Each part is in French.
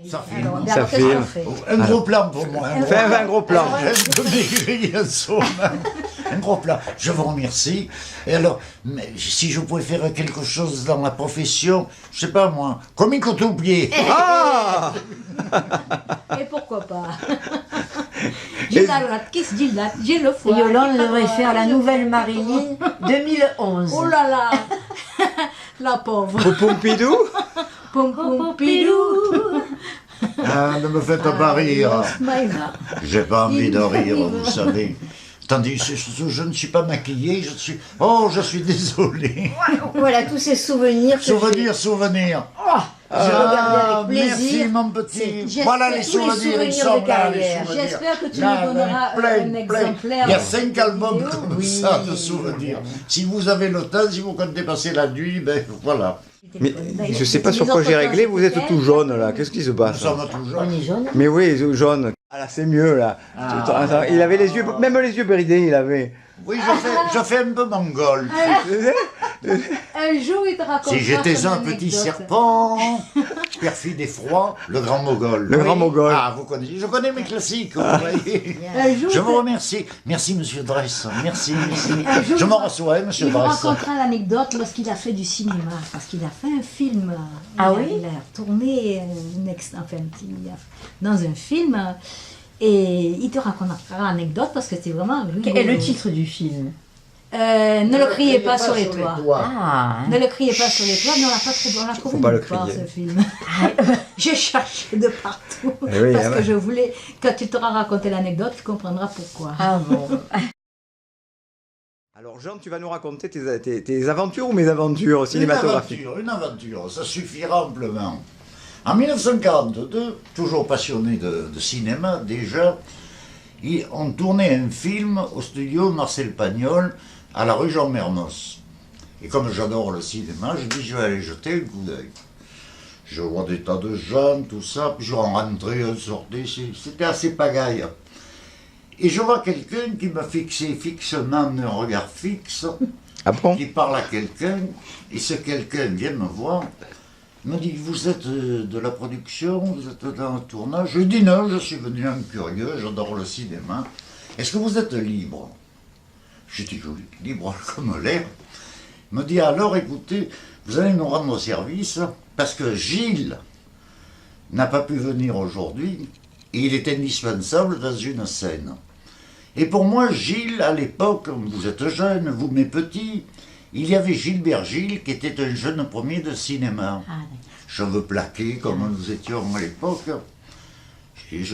Ça filme. Alors, Ça qu'est-ce qu'on filme. fait? Un gros plan pour moi. Fais un gros plan. J'aime de maigrir un saumon. Un gros plan. Je vous remercie. Et alors, mais si je pouvais faire quelque chose dans la profession, je sais pas moi, comme coutoupier. Ah Et pourquoi pas? J'ai la latte, qui se dit latte, j'ai le foie. Yolande devrait faire la nouvelle Marilyn 2011. Oh là là, la pauvre. Au Pompidou. Pom pom pidou. Ah, ne me faites pas rire. J'ai pas envie de rire, vous savez. Tandis que je ne suis pas maquillé, je suis... Oh, je suis désolé. Voilà tous ces souvenirs. Souvenir. J'ai regardé avec Merci plaisir. mon petit. J'espère Voilà les tous les souvenirs, ils souvenirs sont de là, les carrière. souvenirs. J'espère que tu Là, nous donneras plein, un plein. exemplaire. Il y a 5 albums vidéo. comme Oui. ça de souvenirs. Si vous avez le temps, si vous comptez passer la nuit, ben voilà. Mais je sais pas sur quoi j'ai réglé, vous êtes tout jaune là, qu'est-ce qui se Nous passe? sommes toujours. On est jaune. Mais oui, jaune. Ah là, c'est mieux là. Attends, il avait les yeux, même les yeux bridés, il avait. Oui, je fais un peu mongol. Un jour, il te racontera Si j'étais son un petit anecdote. serpent, perfide et froid, le grand mogol. Le grand mogol. Ah, vous connaissez, je connais mes classiques, vous voyez. Un jour, Je vous remercie. Merci, monsieur Dress. Merci. Un jour, Je m'en reçois, monsieur il vous Dress. racontera l'anecdote lorsqu'il a fait du cinéma, parce qu'il a fait un film. Ah il a- oui? Il a tourné dans un film, et il te racontera l'anecdote parce que c'est vraiment rigolo. Quel est le titre du film? Ne le criez pas sur les toits. Ah, Ne le criez pas sur les toits, mais on l'a pas trouvé, on l'a trouvé Faut pas le nulle part, crier. ce film. J'ai cherché de partout, Eh oui, parce ah que ouais. je voulais, quand tu t'auras raconté l'anecdote, tu comprendras pourquoi. ah bon. Alors Jean, tu vas nous raconter tes aventures ou mes aventures cinématographiques? Une aventure, ça suffira amplement. En 1942, toujours passionné de cinéma déjà, on tournait un film au studio Marcel Pagnol à la rue Jean Mermoz. Et comme j'adore le cinéma, je dis je vais aller jeter un coup d'œil. Je vois des tas de gens, tout ça, puis je rentrais, je sortais, c'était assez pagaille. Et je vois quelqu'un qui m'a fixé fixement un regard fixe, Ah bon? qui parle à quelqu'un, et ce quelqu'un vient me voir, il me dit, vous êtes de la production, vous êtes dans le tournage? Je lui dis non, je suis venu un curieux, j'adore le cinéma. Est-ce que vous êtes libre? Je dis oui, libre comme l'air. Il me dit alors, écoutez, vous allez nous rendre service, parce que Gilles n'a pas pu venir aujourd'hui, et il est indispensable dans une scène. Et pour moi, Gilles, à l'époque, vous êtes jeune, vous mes petits, il y avait Gilbert Gilles qui était un jeune premier de cinéma. Ah, Cheveux plaqués comme nous étions à l'époque. Je dis,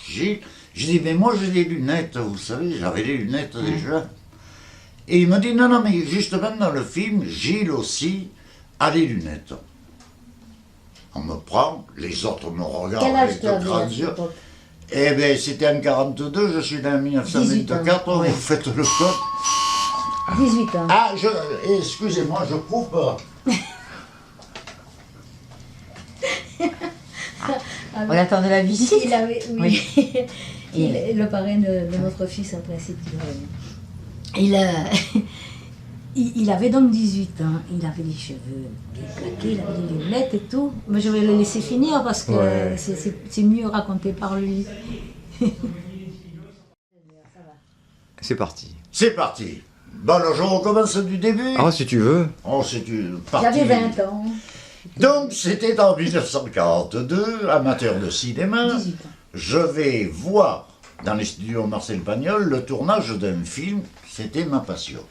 Gilles, je dis, mais moi j'ai des lunettes, vous savez, j'avais des lunettes déjà. Et il me dit, non, mais justement dans le film, Gilles aussi a des lunettes. On me prend, les autres me regardent Quel âge avec tu de avais grands à cette yeux. époque? Eh bien, c'était en 42, je suis dans 1924, Oui. vous faites le code. 18 ans. Ah, excusez-moi, je coupe. On attend de la visite. Il avait, oui. Le parrain de notre fils, en principe, il avait donc 18 ans, il avait les cheveux bien plaqués, il avait les lunettes et tout. Mais je vais le laisser finir parce que Ouais. c'est mieux raconté par lui. C'est parti. C'est parti. Bon, alors je recommence du début. Ah, si tu veux. Oh, c'est une partie. J'avais 20 ans, Donc, c'était en 1942, amateur de cinéma. 18 ans. Je vais voir dans les studios Marcel Pagnol le tournage d'un film, c'était ma passion.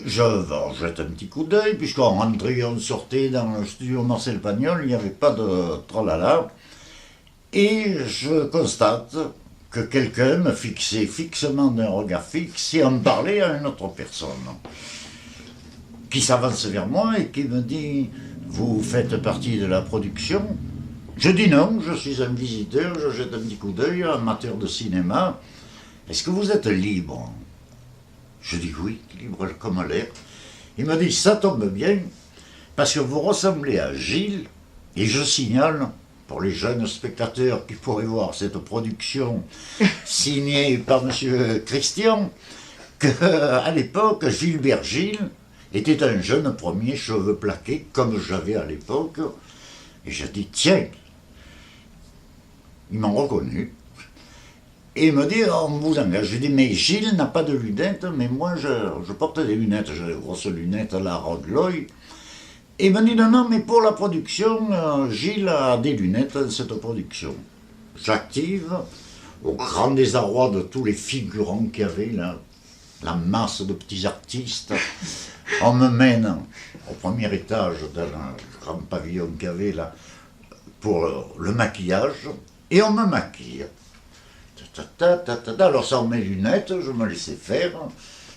Je jette un petit coup d'œil, puisqu'on rentrait, on sortait dans le studio Marcel Pagnol, il n'y avait pas de tralala. Et je constate que quelqu'un me fixait fixement d'un regard fixe et en parlait à une autre personne, qui s'avance vers moi et qui me dit « Vous faites partie de la production ?» Je dis non, je suis un visiteur, je jette un petit coup d'œil, amateur de cinéma. « Est-ce que vous êtes libre ?» Je dis oui, libre comme l'air. Il me dit, ça tombe bien, parce que vous ressemblez à Gilles, et je signale, pour les jeunes spectateurs qui pourraient voir cette production signée par M. Christian, qu'à l'époque, Gilbert Gilles était un jeune premier, cheveux plaqués, comme j'avais à l'époque, Et je dis, tiens, ils m'ont reconnu. Et il me dit, on vous engage. Je dis, mais Gilles n'a pas de lunettes, mais moi je porte des lunettes, j'ai des grosses lunettes à la Rogloy. Et il me dit, non, non, mais pour la production, Gilles a des lunettes dans cette production. J'active, au grand désarroi de tous les figurants qu'il y avait, là, la masse de petits artistes. On me mène au premier étage d'un grand pavillon qu'il y avait là, pour le maquillage, et on me maquille. Alors sans mes lunettes, je me laissais faire.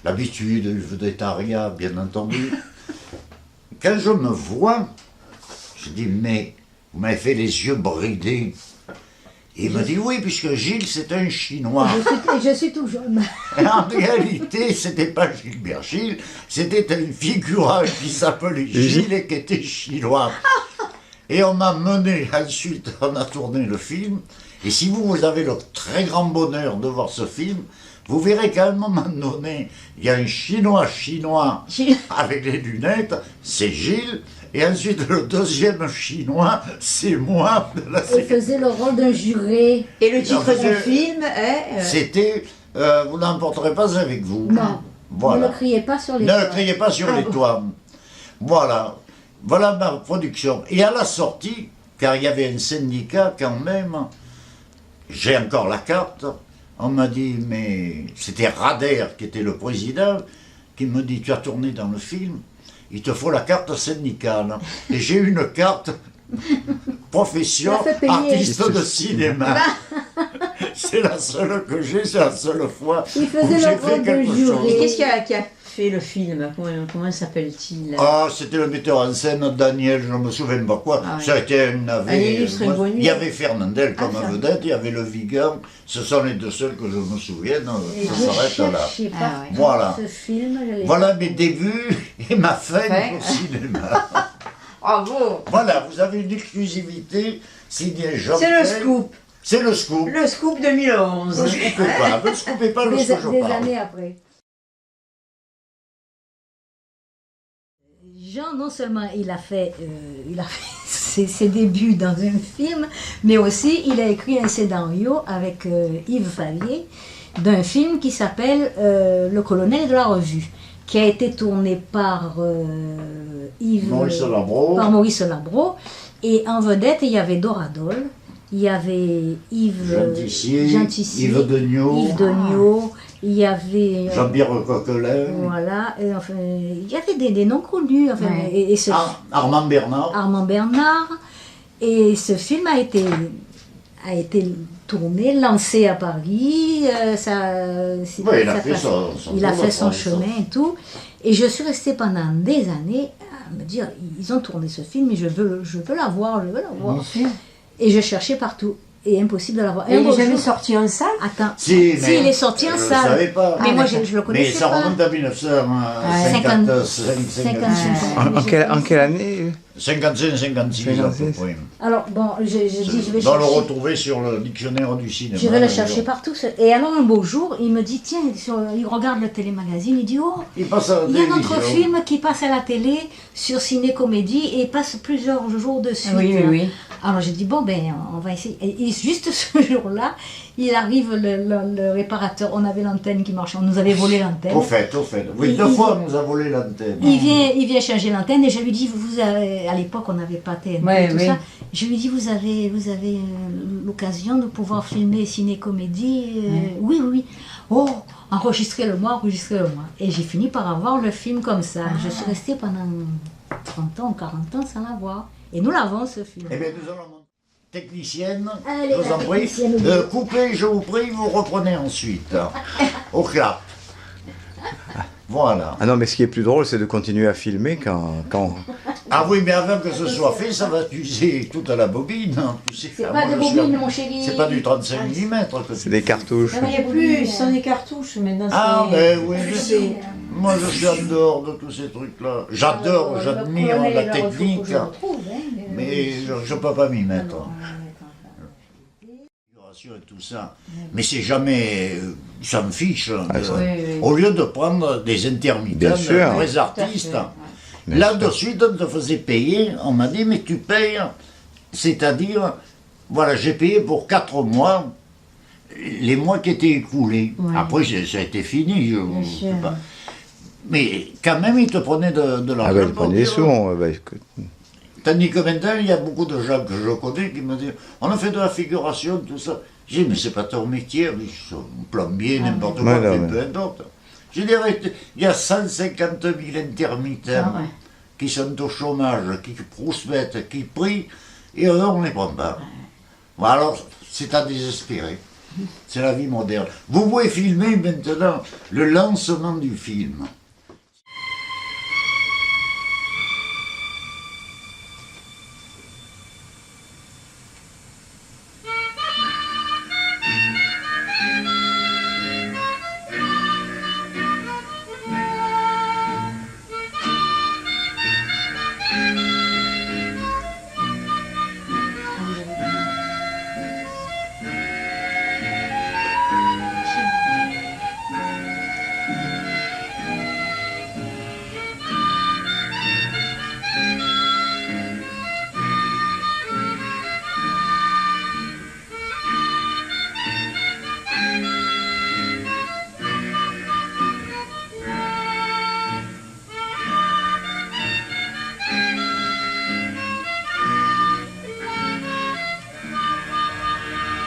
L'habitude du végétarien, bien entendu. Quand je me vois, je dis, mais vous m'avez fait les yeux bridés. Et il me dit, oui, puisque Gilles, c'est un Chinois. Je suis tout jeune. En réalité, c'était pas Gilbert Gilles, c'était un figurant qui s'appelait Gilles et qui était chinois. Et on m'a mené, ensuite, on a tourné le film. Et si vous avez le très grand bonheur de voir ce film, vous verrez qu'à un moment donné, il y a un chinois avec les lunettes, c'est Gilles. Et ensuite, le deuxième chinois, c'est moi. Il faisait le rôle d'un juré. Et le titre du film est C'était Vous n'emporterez pas avec vous. Non, Voilà. ne criez pas sur les Ne toits. criez pas sur les toits. Voilà. Voilà ma production. Et à la sortie, car il y avait un syndicat quand même, j'ai encore la carte, on m'a dit, mais c'était Rader qui était le président, qui me dit, tu as tourné dans le film, il te faut la carte syndicale. Et j'ai une carte profession Ça fait payer. artiste de cinéma. C'est la seule que j'ai, c'est la seule fois Il où faisait j'ai le fait rôle de quelque juré. chose. Et qu'est-ce qui a fait le film? Comment s'appelle-t-il? Ah, c'était le metteur en scène, Daniel, je ne me souviens pas quoi. Ah, oui. Ça a été un navet. illustre inconnu. Il y avait Fernandel comme Ah, ça. vedette, il y avait le Vigan. Ce sont les deux seuls que je me souvienne. Et Ça je s'arrête là. cherchais pas Ah, ouais. Voilà. ce film. je l'ai Voilà pas mes trouvé. débuts et ma fin Ouais. au cinéma. Bravo! Voilà, vous avez une exclusivité signée Jean C'est le Pell. scoop! C'est le scoop. Le scoop 2011! Ne scoopez pas, ne scoopez pas Des, lorsque je des parle. années après. Jean, non seulement il a fait ses débuts dans un film, mais aussi il a écrit un scénario avec Yves Favier d'un film qui s'appelle Le colonel de la revue, qui a été tourné par Maurice Labro. par Maurice Labro. Et en vedette, il y avait Dora Dole, il y avait Yves Gentissier, Yves Degnaud, il y avait Jean-Pierre Coquelin, voilà, et enfin, il y avait des noms connus, enfin, Ouais. et ce Armand Bernard. Armand Bernard, et ce film a été tourné, lancé à Paris, Oui, il a fait son il a tour de fait son France. chemin et tout, et je suis restée pendant des années à me dire, ils ont tourné ce film, et je veux l'avoir, Bien sûr. et je cherchais partout, et impossible de l'avoir. Et il un n'est beau jamais jour- sorti en salle? Attends, Si, mais il est sorti en je salle. ne savais pas. Mais moi, d'accord. je le Mais connaissais ça pas. remonte à 1955, En quelle année 55-56 à peu 56. près. Alors, bon, je dis, je vais Dans le chercher. retrouver sur le dictionnaire du cinéma. Je vais le d'ailleurs. chercher partout. Et alors, un beau jour, il me dit, tiens, il regarde le télémagazine, il dit, oh, Il passe à la il y a notre télévision. film qui passe à la télé sur Ciné-Comédie et passe plusieurs jours de suite. Oui, oui, oui. Alors j'ai dit, bon, ben, on va essayer. Et juste ce jour-là, il arrive le réparateur, on avait l'antenne qui marchait, on nous avait volé l'antenne. Au fait. Oui, Il- deux il- fois, on nous a volé l'antenne. Il vient changer l'antenne et je lui dis, vous avez, à l'époque on n'avait pas TNT Ouais, et tout oui. ça, je lui dis, vous avez l'occasion de pouvoir filmer Ciné-Comédie Oui, oui. Oh, enregistrez-le-moi. Et j'ai fini par avoir le film comme ça. Je suis restée pendant 30 ans, 40 ans sans l'avoir. Et nous l'avons ce film. Eh bien, nous allons... Technicienne, Allez, je vous la en prie. technicienne. Coupez, je vous prie, vous reprenez ensuite. Au clap. Voilà. Ah non, mais ce qui est plus drôle, c'est de continuer à filmer quand... Ah oui, mais avant que ce soit fait, ça va user toute la bobine. Hein, tu sais. C'est Ah, pas moi, de je suis bobine, un- mon chéri. C'est pas du 35 mm que C'est tu des fais. cartouches. Il n'y a plus, ce sont des cartouches maintenant. Ah, c'est- ben oui, c'est- moi je suis en dehors de tous ces trucs-là. J'adore, j'admire la technique, mais je ne peux pas m'y mettre. Et tout ça. Mais c'est jamais. Ça me fiche. Ah, ça. Oui, oui. Au lieu de prendre des intermittents, Bien de sûr. vrais Tout à fait, artistes. ouais. Bien Là, sûr. de suite, on te faisait payer. On m'a dit, mais tu payes C'est-à-dire, voilà, j'ai payé pour 4 mois les mois qui étaient écoulés. Ouais. Après, ça a été fini. Bien Je sûr. sais pas. Mais quand même, ils te prenaient de l'argent. Ah ben, il pour prenait des dire- sous. Bah, écoute. Tandis que maintenant, il y a beaucoup de gens que je connais qui me disent on a fait de la figuration, tout ça. J'ai dit mais c'est pas ton métier, oui, plombier, n'importe quoi, Ouais, non, mais peu importe. J'ai dit arrête, il y a 150 000 intermittents Ah ouais. qui sont au chômage, qui prospectent, qui prient, et eux, on ne les prend pas. Bon, alors, c'est à désespérer. C'est la vie moderne. Vous pouvez filmer maintenant le lancement du film.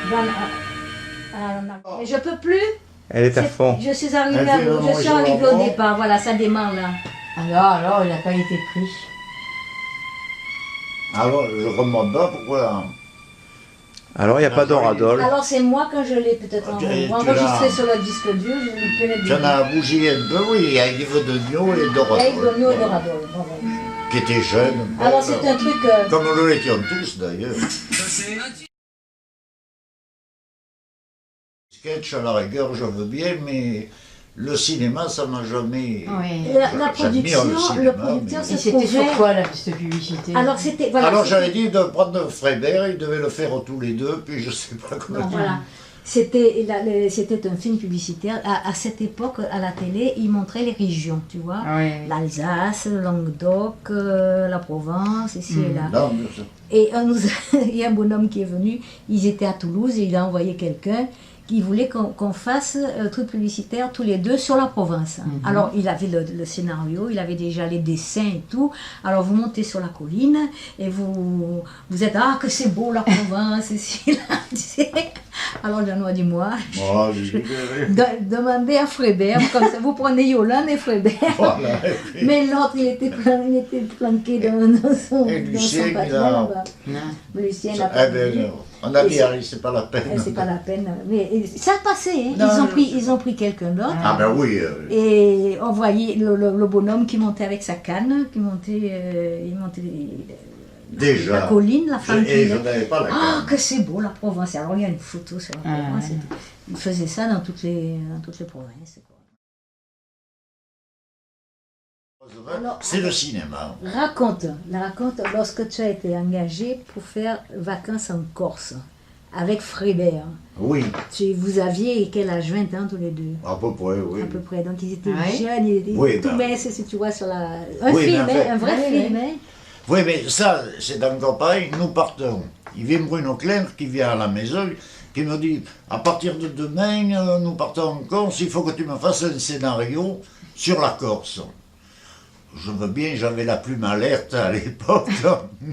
Voilà. Mais je peux plus. Elle est à fond. Je suis arrivée, Elle fait je suis vraiment arrivée au genre, départ. Voilà, ça démarre là. Alors, il n'a pas été pris. Alors, je ne comprends pas pourquoi. Alors, il n'y a pas d'oradol. Alors c'est moi quand je l'ai peut-être Tu enregistré l'as- sur le disque dur, je l'ai pu le Tu en as bougé un peu, oui, il y a Yves Degnaud et Avec Doradol, Donio et Doradol. Bravo. qui étaient jeunes. Alors c'est un truc. Comme nous l'étions tous d'ailleurs. Sketch à la rigueur, je veux bien, mais le cinéma, ça m'a jamais. Oui. La J'admire production, cinéma, le producteur mais- Et se c'était trouvait. sur quoi la piste publicité? Alors c'était. Voilà, Alors c'était- j'avais dit de prendre Fréber, ils devaient le faire tous les deux, puis je sais pas comment. Non, voilà. C'était un film publicitaire. À cette époque, à la télé, ils montraient les régions, tu vois. Oui. L'Alsace, le Languedoc, la Provence, ici et là. Non, mais ça- Et il y a un bonhomme qui est venu, ils étaient à Toulouse et il a envoyé quelqu'un qui voulait qu'on fasse un truc publicitaire tous les deux sur la province. Alors il avait le scénario, il avait déjà les dessins et tout. Alors vous montez sur la colline et vous êtes ah que c'est beau la province ici là. Tu sais. Alors Jeannot a dit moi. Moi, j'ai dit, Demandez à Fréber, comme ça vous prenez Yolande et Fréber. voilà, et puis- Mais l'autre il était planqué dans son, Et dans Lucien, son il patelin a- là-bas. Non. Lucien Eh n'a pas ben, voulu. non. On a Et dit, c'est- allez, c'est pas la peine. C'est pas la peine. Mais ça passait. Hein. Non, Ils ont pris quelqu'un d'autre. Ah ben oui. Et on voyait le bonhomme qui montait avec sa canne, il montait Déjà. la colline, la femme Et qui je n'avais pas la ah, canne. que c'est beau la Provence. Alors il y a une photo sur la Provence. et tout. Il faisait ça dans toutes les provinces. quoi. Alors, C'est le cinéma. raconte lorsque tu as été engagé pour faire vacances en Corse avec Fréber. Oui, Vous aviez quel âge? 20 ans tous les deux? à peu près, oui. À peu près. Donc ils étaient Ah oui? jeunes, ils étaient Oui, tout ben. minces, si tu vois, sur la. Un Oui, film, mais en fait- hein, un vrai Oui, film. oui. Hein. Oui, mais ça, c'est encore pareil. Nous partons. Il vient Bruno Clerc qui vient à la maison, qui me dit à partir de demain, nous partons en Corse, il faut que tu me fasses un scénario sur la Corse. Je veux bien, j'avais la plume alerte à l'époque,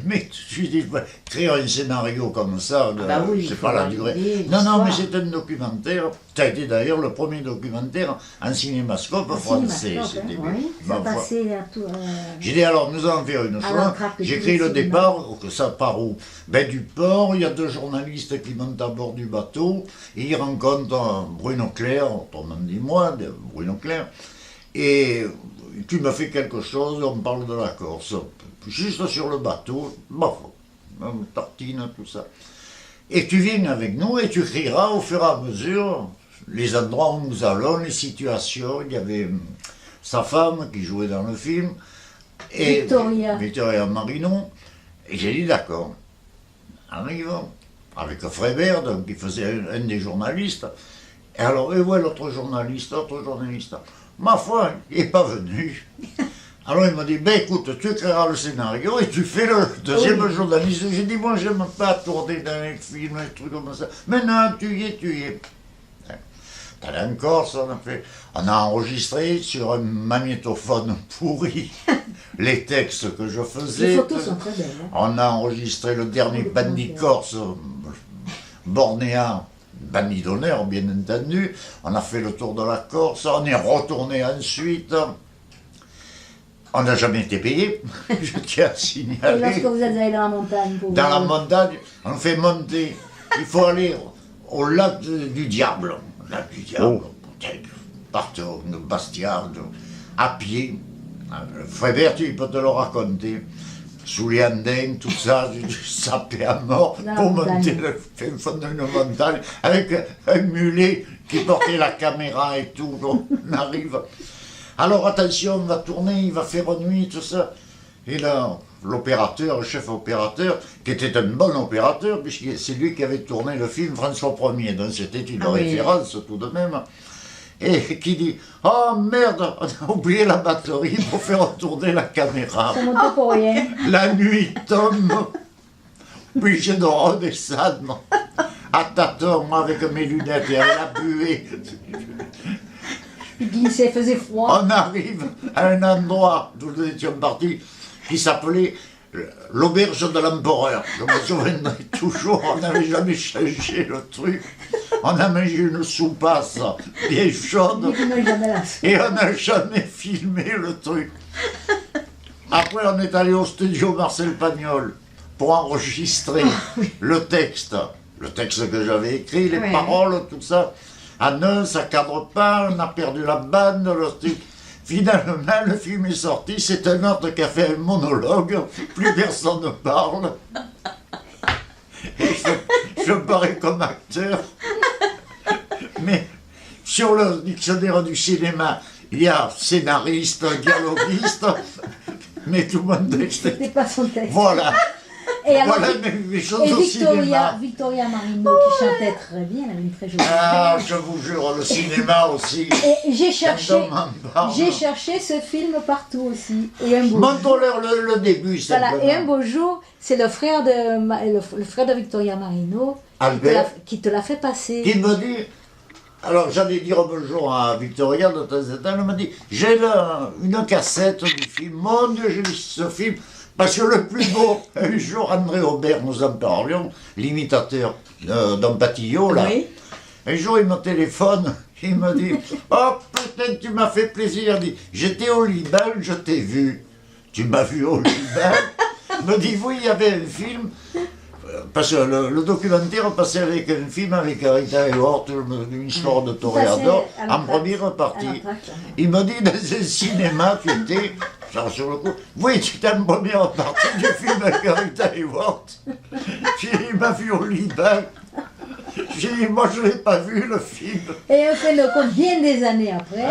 mais je lui dis, créer un scénario comme ça, bah oui, il c'est faut pas la valider durée. Non, non, l'histoire. mais c'est un documentaire. Ça a été d'ailleurs le premier documentaire en cinémascope Un français. cinémascope, C'était hein. Oui, ma Ça foi. passait à tout. J'ai dit alors nous allons faire une À chose. l'entracte J'écris du le cinéma. départ, que ça part où? Ben, du port, il y a 2 journalistes qui montent à bord du bateau, et ils rencontrent Bruno Clerc, autrement dit moi, Bruno Clerc, et tu me fais quelque chose, on parle de la Corse. Juste sur le bateau, bof, une tartine, tout ça. Et tu viens avec nous et tu crieras au fur et à mesure les endroits où nous allons, les situations. Il y avait sa femme qui jouait dans le film. Et Victoria Marino. Et j'ai dit d'accord. Arrive avec Fréber, donc qui faisait un des journalistes. Et alors, et ouais, l'autre journaliste. Ma foi, il n'est pas venu. Alors il m'a dit, ben écoute, tu écriras le scénario et tu fais le deuxième journaliste. J'ai dit, moi j'aime pas tourner dans les films, des trucs comme ça. Mais non, tu y es, tu y es. T'as en Corse, on a enregistré sur un magnétophone pourri les textes que je faisais. Les photos sont très belles. Hein. On a enregistré le dernier bandit corse bornéen, bandit d'honneur bien entendu. On a fait le tour de la Corse, on est retourné ensuite. On n'a jamais été payé, je tiens à signaler. Et lorsque vous êtes allé dans la montagne pour Dans voir la montagne, on fait monter. Il faut aller au lac du Diable. Lac du Diable, partout, de Bastia, à pied. Frébert, il peut te le raconter. Sous les andins, tout ça, j'ai sapé à mort pour monter le fin fond d'une montagne avec un mulet qui portait la caméra et tout. On arrive. Alors attention, on va tourner, il va faire nuit, tout ça. Et là, l'opérateur, le chef opérateur, qui était un bon opérateur, puisque c'est lui qui avait tourné le film François Ier, donc c'était une référence tout de même, et qui dit « Oh merde, on a oublié la batterie pour faire tourner la caméra. Ça monte pour rien. » La nuit tombe, obligé de redescendre, à tâtons, moi avec mes lunettes et avec la buée. Il glissait, faisait froid. On arrive à un endroit d'où nous étions partis qui s'appelait l'auberge de l'empereur. Je me souviendrai toujours, on n'avait jamais changé le truc. On a mangé une soupasse bien chaude et on n'a jamais filmé le truc. Après, on est allé au studio Marcel Pagnol pour enregistrer le texte que j'avais écrit, les paroles, tout ça. À Neuilly, ça cadre pas, on a perdu la bande, le truc. Finalement, le film est sorti, c'est un autre qui a fait un monologue, plus personne ne parle. Et je parais comme acteur. Mais sur le dictionnaire du cinéma, il y a scénariste, dialoguiste, mais tout le monde C'était pas son texte. Voilà. Et alors, voilà mes choses au cinéma. Victoria Marino qui chantait très bien, elle avait une très jolie Ah, je vous jure, le cinéma aussi. Et j'ai cherché, Quand on m'en parle. ce film partout aussi. Et un beau Montons-leur le début, simplement. voilà, et un beau jour, c'est le frère de Victoria Marino Albert, qui te l'a fait passer. qui me dit, alors j'allais dire bonjour à Victoria de temps en temps, elle m'a dit, j'ai là une cassette du film, mon Dieu, j'ai vu ce film, parce que le plus beau, un jour André Aubert, nous en parlions, l'imitateur d'un Patillot, là, un jour il me téléphone, il me dit, oh putain, tu m'as fait plaisir, il dit, j'étais au Liban, je t'ai vu, tu m'as vu au Liban, il me dit, oui, il y avait un film, parce que le documentaire passait avec un film avec Rita Hayworth, une histoire de toréador, en première partie. Il me dit dans un cinéma qui était, genre sur le coup, oui, tu étais en première partie du film avec Rita Hayworth. J'ai dit, il m'a vu au Liban. J'ai dit, moi je ne l'ai pas vu le film. Et on fait le compte bien des années après.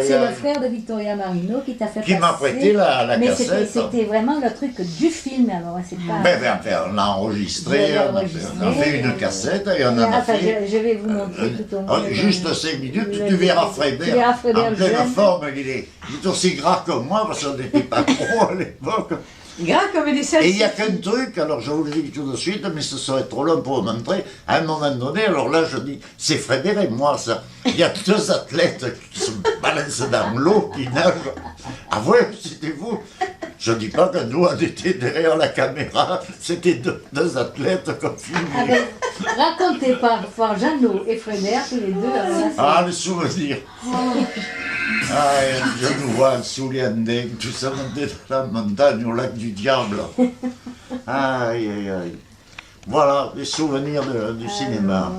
C'est le aïe. frère de Victoria Marino qui t'a fait passer. Qui m'a prêté la mais cassette. c'était vraiment le truc du film, alors c'est pas... Enfin, on a enregistré, on a fait une cassette et on en a fait... Je vais vous montrer tout au moins. Juste 5 minutes, tu verras Frédéric. En pleine forme, il est aussi gras que moi, parce qu'on n'était pas trop à l'époque. Gras comme des Et salsifis. il n'y a qu'un truc, alors je vous le dis tout de suite, mais ce serait trop long pour vous montrer. À un moment donné, alors là je dis, c'est Frédéric et moi ça. Il y a deux athlètes qui se balancent dans l'eau, qui nagent. Ah ouais, c'était vous. Je ne dis pas que nous, on était derrière la caméra, c'était deux athlètes comme filmés. Raconté par Jeannot et Frédéric, tous les deux. Ah, le souvenir. Ah, je nous vois sous les andins, tout ça monter dans la montagne au lac du Diable. Aïe, aïe, aïe. Voilà, les souvenirs du cinéma.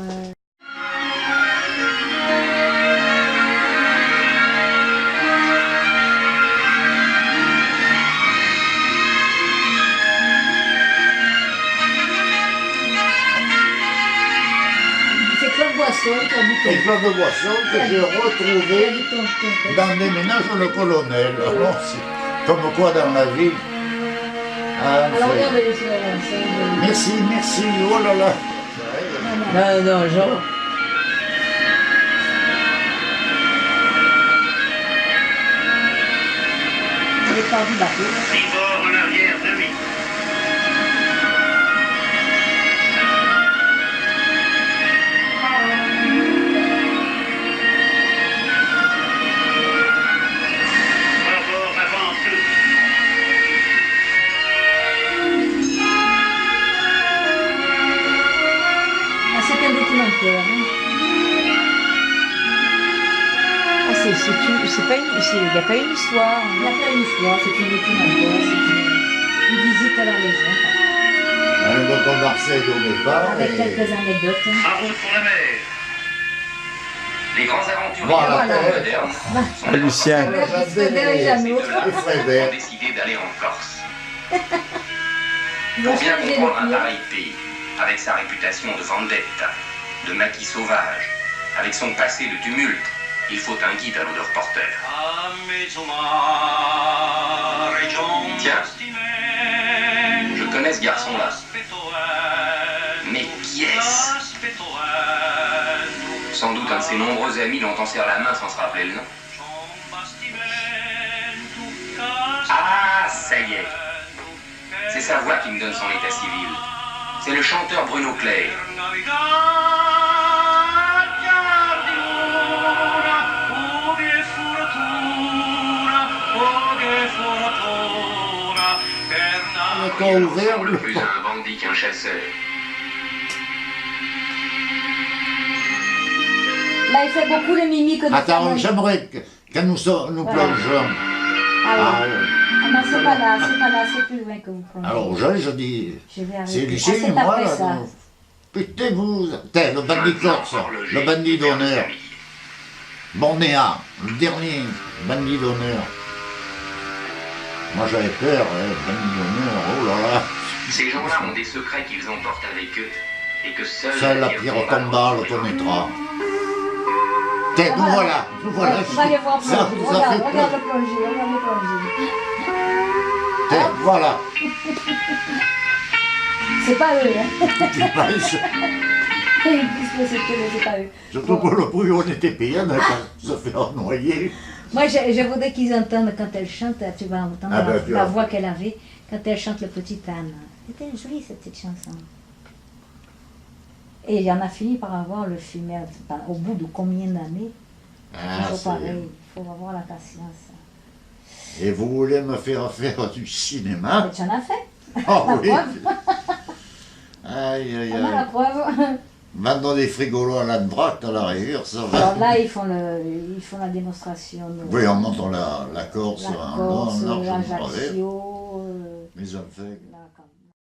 C'est Claude Boisson qui a dit Et Claude Boisson que j'ai retrouvé dans des ménages le colonel. Alors, c'est comme quoi dans la vie. Ah, Alors c'est- regardez sur la Merci, merci, oh là là. Non, Jean. départ du bateau. Tribord en arrière, demi. Tribord avant tout. Ah, c'est un documentaire. Hein. Ah, c'est pas une, il n'y a pas une histoire. Il n'y a pas une histoire, c'est un documentaire, c'est une visite à la maison. Donc on Marseille au départ. Avec et- quelques anecdotes. Hein. En route pour la mer. Les grands aventuriers Voilà. modernes Ah, Lucien. Jamais autre. Et Frédéric. ont décidé d'aller en Corse. Il va Pour bien changer comprendre un de pareil pays, avec sa réputation de vendetta, de maquis sauvage, avec son passé de tumulte, il faut un guide à l'eau de reporter. Tiens, je connais ce garçon-là. Mais qui est-ce? Sans doute un de ses nombreux amis dont on serre la main sans se rappeler le nom. Ah, ça y est. C'est sa voix qui me donne son état civil. C'est le chanteur Bruno Clerc. Quand ouvert, Ressemble plus à un bandit qu'un chasseur. Là, il fait beaucoup de mimiques de Attends, Fernand. j'aimerais que nous plongeons. Ah Ah, oui. Ah non, c'est pas là, c'est plus loin que vous prenez. alors je dis, Je vais c'est arrêter. Lucien Ah, et c'est moi après là. ça. Putain, vous. T'es le bandit corse, le bandit d'honneur. Bornéa, le dernier bandit d'honneur. Moi j'avais peur, hein, bandit d'honneur, oh là là. Ces gens-là ont des secrets qu'ils emportent avec eux et que Seule la pierre tombale le connaîtra. T'es, nous voilà, nous voilà. On va les voir Ça plonger. vous a fait Regarde peur. le plonger, regarde le plonger. T'es, voilà. C'est pas eux, hein. Tu penses, Puisque c'est pas eux. surtout pour le bruit, on était payé, on n'avait pas se faire noyer. Moi, je voudrais qu'ils entendent quand elle chante, tu vas entendre Ah ben, la voix qu'elle avait quand elle chante le petit Anne. C'était jolie cette petite chanson. Et il en a fini par avoir le film. Au bout de combien d'années? Ah, Toujours c'est- pareil, il faut avoir la patience. Et vous voulez me faire faire du cinéma? Mais tu en as fait, Ah la oui. preuve. Aïe, aïe, On a la aïe. preuve. Maintenant des frigolos à la droite, à la rigueur, ça va. Alors là, ils font la démonstration. De, Oui, on monte la Corse, la en Corse, long, en large, en travers. Ajaccio. Mais en fait.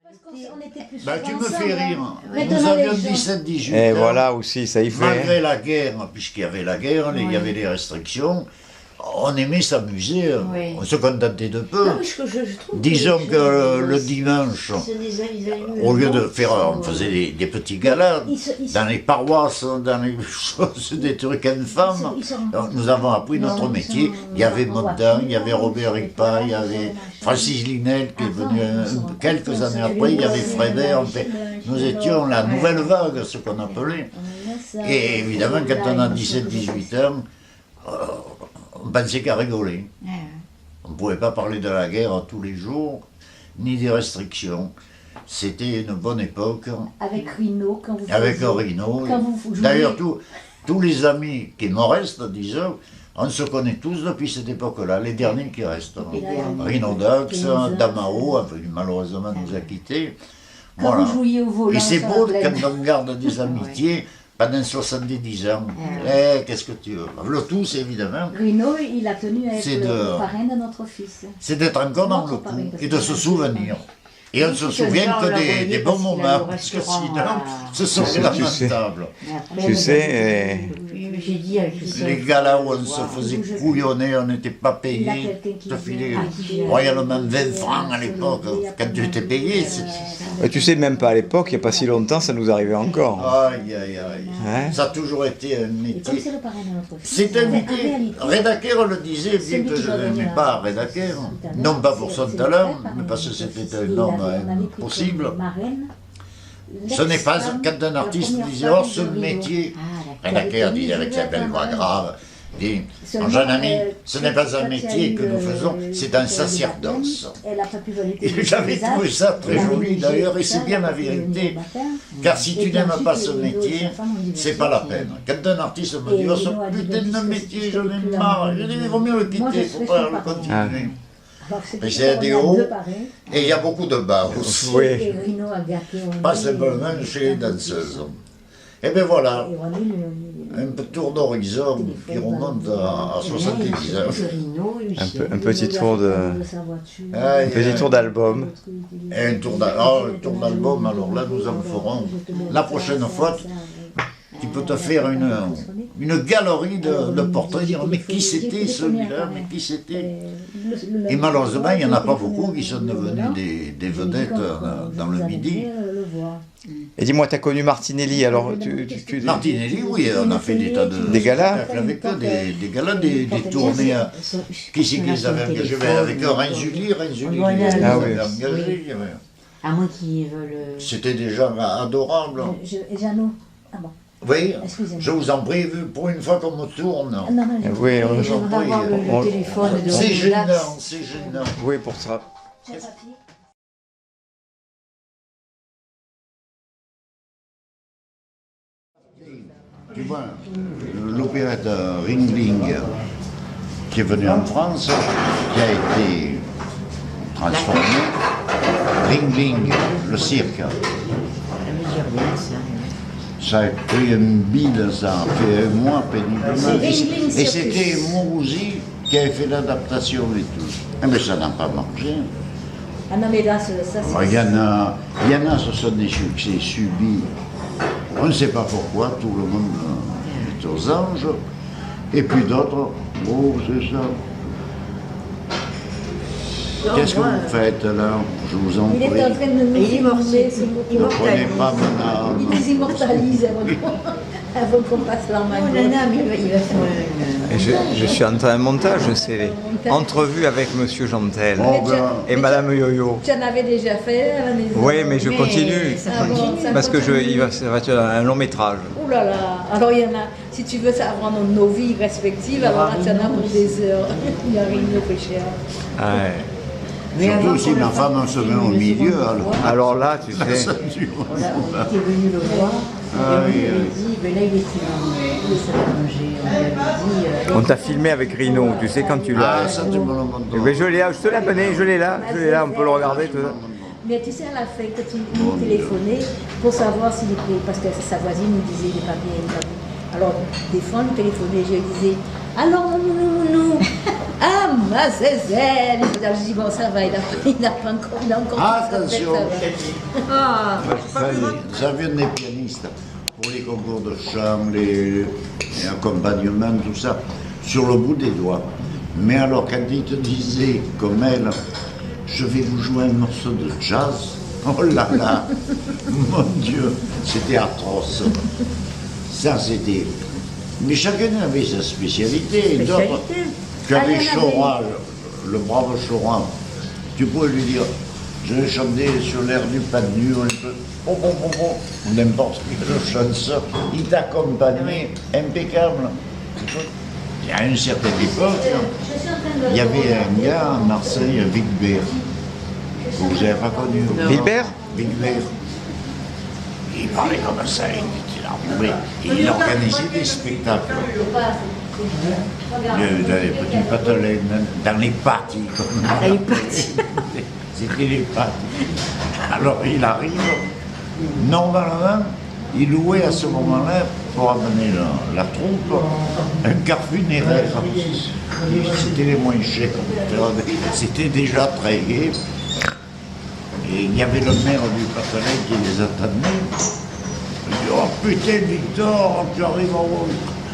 Parce qu'on était plus Bah, souvent tu me ensemble, fais hein. rire. Maintenant, Nous avions les gens- 17-18 Et ans. voilà aussi, ça y fait. Malgré la guerre, puisqu'il y avait la guerre, il y Oui. avait les restrictions, on aimait s'amuser, Oui. on se contentait de peu. Non, je trouve Disons les que gens, le dimanche, ils allaient au lieu de mieux. faire, on faisait des petits galas Ils se- dans les paroisses, dans les choses, des trucs infâmes. ils sont- Donc, nous avons appris Non, notre ils métier. sont- Il y avait en Moddin, il y voiture, avait Robert ils sont Ripa, il y pas, avait ils sont Francis Linel qui est Avant, venu ils sont quelques rencontrés, années on après. Il y s'est avait vu, Frédère. on s'est Nous vu, étions la ouais. nouvelle vague, ce qu'on appelait. Et évidemment, quand on a 17-18 ans, on pensait qu'à rigoler. On ne pouvait pas parler de la guerre tous les jours, ni des restrictions. C'était une bonne époque, Avec Rino, quand vous avec faisiez- Rino. Quand vous jouiez- D'ailleurs, tous les amis qui me restent, disons, on se connaît tous depuis cette époque-là, les derniers qui restent. Les derniers. Rino Dax, 15 ans. Damao, enfin, malheureusement nous a quittés. Quand vous jouiez au volant Et c'est sur beau la plaine. quand on garde des amitiés pendant 70 ans. Qu'est-ce que tu veux? Le tout, c'est évidemment, Rino, il a tenu à être C'est le de- parrain de notre fils. c'est d'être encore dans le Notre parrain, coup parce et de que se c'est- souvenir. Et on ne se Que souvient Jean que le des voyait bons parce qu'il allait moments, au parce que restaurant, sinon, ce serait Tu sais. lamentable. Tu sais, J'ai dit avec Lucien. Les galas où on se faisait couillonner, on n'était pas Il y a payé. quelqu'un qui Je filais vient- royalement 20 francs à l'époque, quand tu étais payé. tu sais, même pas à l'époque, il n'y a pas si longtemps, ça nous arrivait encore. Aïe, aïe, aïe. Hein? Ça a toujours été un Et comme métier. c'est le parrain de notre fils. C'est un en métier. réalité, Redaker le disait, bien celui que qui je doit n'aimais venir pas à- Redaker, c'est- non pas pour son c'est- talent, c'est- mais parce que c'est- c'était c'est- un il homme avait- on avait pris impossible. comme marraine Ce n'est pas l'ex-femme quand un de la artiste première disait femme oh ce de Rino. métier. Ah, d'accord. Redaker disait avec sa belle voix grave, Et, Seulement, en jeune ami, ce n'est pas un quand métier il y a que eu nous faisons, c'est un le sacerdoce. baptême, elle a pas pu voler Et j'avais trouvé ça très joli d'ailleurs, et c'est bien la vérité. Car si tu n'aimes pas ce métier, c'est pas la peine. Quand un artiste me dit, oh ce putain de métier, j'en ai marre, je dis, il vaut mieux le quitter, il faut pas le continuer. Mais c'est des hauts, et il y a beaucoup de bas aussi. Oui. Pas simplement chez les danseuses. Et bien voilà, un peu tour d'horizon qui remonte à 70 ans. Un petit tour de... Ah, Un petit tour d'album. Et un tour d'album, alors là nous en ferons. La prochaine fois, tu peux te faire une galerie de portraits, dire mais qui c'était celui-là, mais qui c'était. Et malheureusement, il n'y en a pas beaucoup qui sont devenus des vedettes dans le Midi. Et dis-moi, t'as connu Martinelli, alors Martinelli, oui, on a fait des tas de... Des galas avec eux, des galas, des tournées. Qui c'est qui les avait engagés avec eux? Renzulli, il les avait engagés. À moins qu'ils veulent. C'était des gens adorables. Jeannot. Ah bon. Oui, Excusez-moi. je vous en prie, pour une fois qu'on me tourne. Oui, J'aimerais avoir le téléphone de C'est Relax. gênant, c'est gênant. oui, pour ça. Tu vois, l'opérette Ringling, qui est venu en France, qui a été transformé. Ringling, le cirque. Ça veut dire bien ça. Ça a pris une bide, ça a fait un mois péniblement. Et c'était Mourouzi qui avait fait l'adaptation et tout. Mais ça n'a pas marché. Ah non, mais là, ça Il y en a, ce sont des succès subis. On ne sait pas pourquoi, tout le monde est aux anges. Et puis d'autres, oh, c'est ça. Qu'est-ce que vous faites là? Je vous en Il est prie. en train de nous filmer, Ne prenez pas mon il âme. les immortalise avant qu'on passe leur main. Oh là là, mais il va faire une. Et je suis en train de montage, c'est entrevue avec Monsieur Jantel Oh, ben, et Madame Yo-Yo. Tu en avais déjà fait à la maison. Oui, mais je continue. Ça Ah bon, continue. ça Parce que continue. ça va être un long métrage. Ouh là là. Alors il y en a, si tu veux savoir nos vies respectives, alors là tu en as pour des heures. Il y a rien de péché. Ouais. Mais Surtout avant si qu'on ma le femme fasse, se met au milieu, alors. Alors là, tu sais, Ça dure. on était venu le voir, Ah et on oui, lui avait oui. dit, ben là il était dans le salle à manger, on lui avait dit, on t'a filmé avec Rino, tu sais, quand tu l'as. Ah, ça, tu me le montres. Mais je l'ai là, je te la connais, je l'ai là, on peut le regarder. Tout ça. Mais tu sais, à la fin, quand il nous téléphonait pour savoir s'il était. Parce que sa voisine nous disait il n'est pas bien, il n'est pas bien. Alors, des fois, on nous téléphonait, je lui disais alors, non. Ah, ma zézelle. Je dis bon, ça va, il n'a pas encore. Il a encore Attention. Ah, Ça vient des pianistes. Pour les concours de chant, les accompagnements, tout ça, sur le bout des doigts. Mais alors, quand ils te disaient, comme elle, je vais vous jouer un morceau de jazz, oh là là, mon Dieu, c'était atroce. Ça, c'était. Mais chacun avait sa spécialité. Et d'autres, tu avais Chorat, le brave Chorat. Tu pouvais lui dire, je vais chanter sur l'air du pas de nu, ou n'importe quelle chanson. Il t'accompagnait impeccable. Et à une certaine époque, il y avait un gars à Marseille, Vicbert, que vous n'avez pas connu. Vilbert Vicbert. Il parlait comme ça, il était enroulé. Et il organisait des spectacles. Dans les petits patelins, dans les parties. Dans les parties. C'était les parties. Alors il arrive, normalement, il louait à ce moment-là, pour amener la troupe, un car funéraire. C'était les moins chers. C'était déjà très gai. Et il y avait le maire du Patelin qui les attendait. Il dit, oh putain Victor, tu arrives en haut.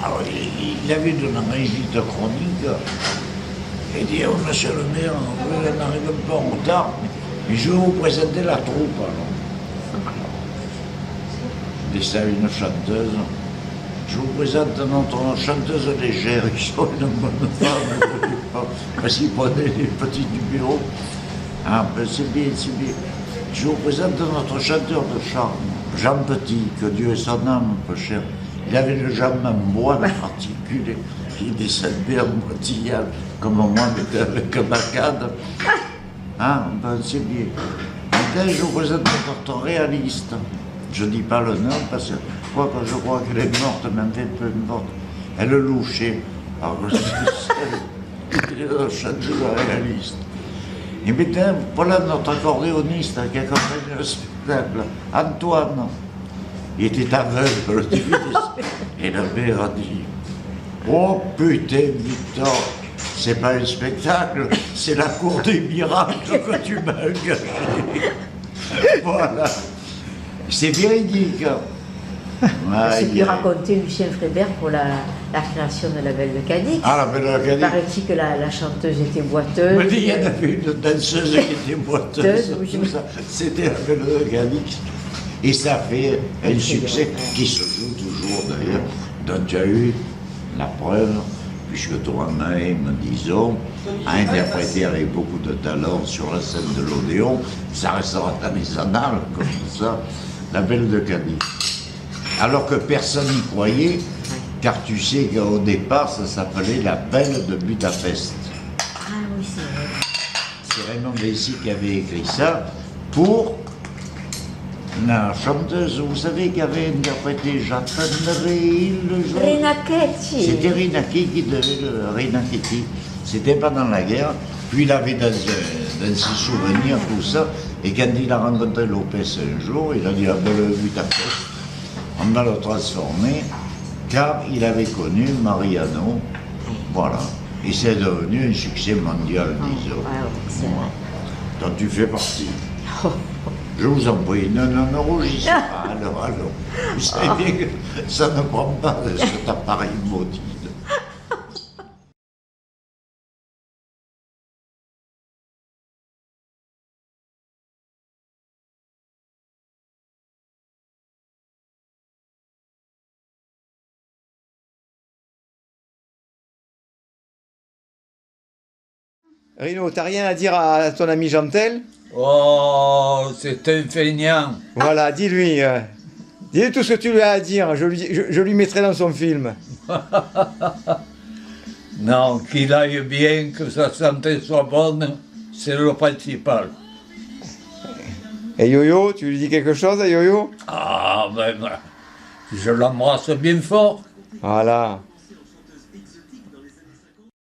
Alors il avait donné un invite chronique. Il dit, oh monsieur le maire, on arrive un peu en retard, mais je vais vous présenter la troupe alors. Je dis à une chanteuse. Je vous présente notre chanteuse légère, qui sont une bonne femme, parce qu'il prenait les petits du bureau. Ah, ben c'est bien, c'est bien. Je vous présente notre chanteur de charme, Jean Petit, que Dieu ait son âme, peu cher. Il avait une jambe en bois, particulier. il descendait en moitillage, comme moi, on était avec un arcade. Ah, ben c'est bien. Maintenant, je vous présente un carton réaliste. Je ne dis pas le nom parce que je crois qu'elle est morte, mais en fait, peu importe. Elle le louchait. Alors, je suis seul. Change de réaliste. Et maintenant, voilà notre accordéoniste qui accompagne le spectacle, Antoine. Il était aveugle, et la mère a dit oh putain, Victor, c'est pas un spectacle, c'est la cour des miracles que tu m'as engagé. Voilà. C'est véridique. Ce qu'il racontait Lucien Frébert pour la création de La Belle de Cadix. Ah, La Belle de Cadix. Paraît-il que la chanteuse était boiteuse. Mais il y en avait une danseuse qui était boiteuse. C'était La Belle de Cadix. Et ça fait un succès qui se joue toujours d'ailleurs, dont tu as eu la preuve, puisque toi-même, disons, a interprété avec beaucoup de talent sur la scène de l'Odéon, ça restera dans les annales comme ça, La Belle de Cadix. Alors que personne n'y croyait, car tu sais qu'au départ, ça s'appelait La Belle de Budapest. Ah oui, c'est vrai. C'est Raymond Bessy qui avait écrit ça pour la chanteuse, vous savez, qui avait interprété J'attendrai le jour. Rina Ketty. C'était Rina Ketty qui devait Rina Ketty. C'était pendant la guerre. Puis il avait dans ses souvenirs tout ça. Et quand il a rencontré Lopez un jour, il a dit La Belle Budapest, on va le transformer, car il avait connu Mariano. Voilà. Et c'est devenu un succès mondial, disons. Ouais, dont tu fais partie. Je vous en prie, ne rougissez pas, alors. Vous savez bien que ça ne prend pas de cet appareil maudit. Rino, t'as rien à dire à ton ami Jantel? Oh, c'est un feignant. Voilà, dis-lui. Dis-lui tout ce que tu lui as à dire. Je lui mettrai dans son film. Non, qu'il aille bien, que sa santé soit bonne, c'est le principal. Et Yo-Yo, tu lui dis quelque chose à Yo-Yo? Ah, ben, je l'embrasse bien fort. Voilà.